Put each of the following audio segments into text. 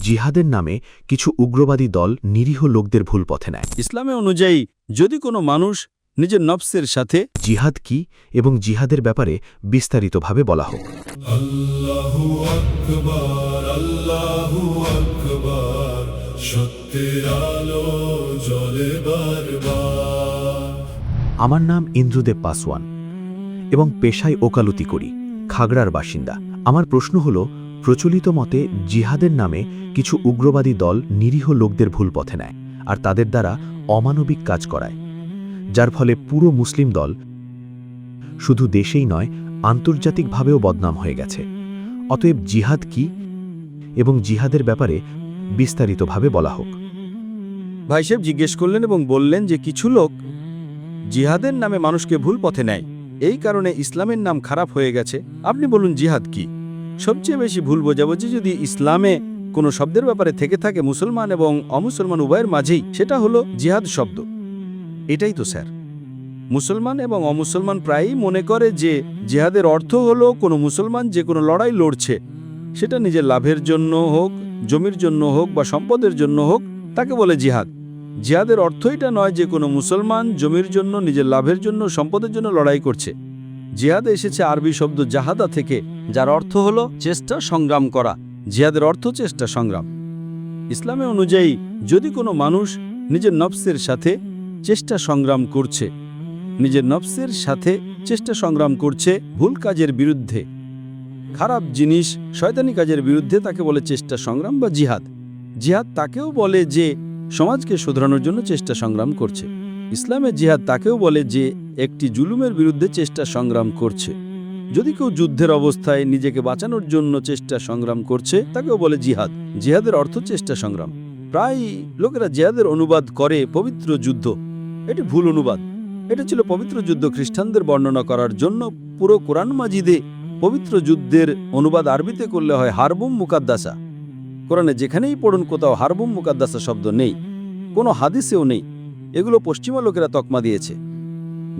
জিহাদের নামে কিছু উগ্রবাদী দল নিরীহ লোকদের ভুল পথে নেয়। ইসলামে অনুযায়ী যদি কোনো মানুষ নিজের নফসের সাথে জিহাদ কি এবং জিহাদের ব্যাপারে বিস্তারিতভাবে বলা হোক। আল্লাহু আকবার, আল্লাহু আকবার, সত্যের আলো জ্বলে বারবার। আমার নাম ইন্দ্রদেব পাসওয়ান এবং পেশায় ওকালতি করি, খাগড়ার বাসিন্দা। আমার প্রশ্ন হল, প্রচলিত মতে জিহাদের নামে কিছু উগ্রবাদী দল নিরীহ লোকদের ভুল পথে নেয় আর তাদের দ্বারা অমানবিক কাজ করায়, যার ফলে পুরো মুসলিম দল শুধু দেশেই নয় আন্তর্জাতিকভাবেও বদনাম হয়ে গেছে। অতএব জিহাদ কি এবং জিহাদের ব্যাপারে বিস্তারিতভাবে বলা হোক। ভাই সাহেব জিজ্ঞেস করলেন এবং বললেন যে কিছু লোক জিহাদের নামে মানুষকে ভুল পথে নেয়, এই কারণে ইসলামের নাম খারাপ হয়ে গেছে। আপনি বলুন জিহাদ কি? সবচেয়ে বেশি ভুল বোঝাবুঝি যদি ইসলামে কোনো শব্দের ব্যাপারে থেকে থাকে মুসলমান এবং অমুসলমান উভয়ের মাঝেই, সেটা হলো জিহাদ শব্দ। এটাই তো স্যার, মুসলমান এবং অমুসলমান প্রায়ই মনে করে যে জিহাদের অর্থ হলো কোনো মুসলমান যে কোনো লড়াই লড়ছে, সেটা নিজের লাভের জন্য হোক, জমির জন্য হোক বা সম্পদের জন্য হোক, তাকে বলে জিহাদ। জিহাদের অর্থ এটা নয় যে কোনো মুসলমান জমির জন্য, নিজের লাভের জন্য, সম্পদের জন্য লড়াই করছে। জিহাদ এসেছে আরবি শব্দ জাহাদা থেকে, যার অর্থ হলো চেষ্টা, সংগ্রাম করা। জিহাদের অর্থ চেষ্টা, সংগ্রাম। ইসলামে অনুযায়ী যদি কোনো মানুষ নিজের নফসের সাথে চেষ্টা সংগ্রাম করছে, নিজের নফসের সাথে চেষ্টা সংগ্রাম করছে ভুল কাজের বিরুদ্ধে, খারাপ জিনিস, শয়তানি কাজের বিরুদ্ধে, তাকে বলে চেষ্টা সংগ্রাম বা জিহাদ। জিহাদ তাকেও বলে যে সমাজকে শোধরানোর জন্য চেষ্টা সংগ্রাম করছে। ইসলামে জিহাদ তাকেও বলে যে একটি জুলুমের বিরুদ্ধে চেষ্টা সংগ্রাম করছে। যদি কেউ যুদ্ধের অবস্থায় নিজেকে বাঁচানোর জন্য চেষ্টা সংগ্রাম করছে, তাকেও বলে জিহাদ। জিহাদের অর্থ চেষ্টা সংগ্রাম। প্রায় লোকেরা জিহাদের অনুবাদ করে পবিত্র যুদ্ধ। এটি ভুল অনুবাদ। এটা ছিল পবিত্র যুদ্ধ খ্রিস্টানদের বর্ণনা করার জন্য। পুরো কোরআন মাজিদে পবিত্র যুদ্ধের অনুবাদ আরবিতে করলে হয় হারবুম মুকাদ্দাসা। কোরআনে যেখানেই পড়ুন কোথাও হারবুম মুকাদ্দাসা শব্দ নেই, কোনো হাদিসেও নেই। এগুলো পশ্চিমা লোকেরা তকমা দিয়েছে।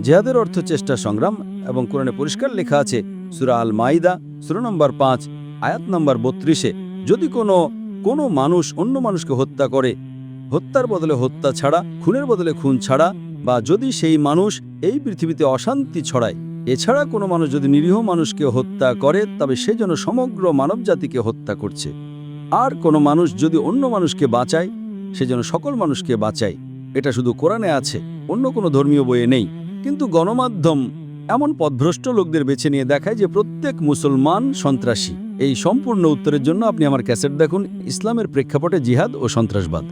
জিহাদের অর্থ চেষ্টা সংগ্রাম এবং কোরআনে পরিষ্কার লেখা আছে সূরা আল মাইদা সূরা নম্বর 5 আয়াত নম্বর 32-এ, যদি কোনো মানুষ অন্য মানুষকে হত্যা করে, হত্যার বদলে হত্যা ছাড়া, খুনের বদলে খুন ছাড়া, বা যদি সেই মানুষ এই পৃথিবীতে অশান্তি ছড়ায়, এছাড়া কোনো মানুষ যদি নিরীহ মানুষকে হত্যা করে, তবে সে যেন সমগ্র মানবজাতিকে হত্যা করছে। আর কোনো মানুষ যদি অন্য মানুষকে বাঁচায়, সে যেন সকল মানুষকে বাঁচায়। এটা শুধু কোরআনে আছে, অন্য কোনো ধর্মীয় বইয়ে নেই। কিন্তু গণমাধ্যম এমন পথভ্রষ্ট লোকদের বেছে নিয়ে দেখায় যে প্রত্যেক মুসলমান সন্ত্রাসী। এই সম্পূর্ণ উত্তরের জন্য আপনি আমার ক্যাসেট দেখুন, ইসলামের প্রেক্ষাপটে জিহাদ ও সন্ত্রাসবাদ।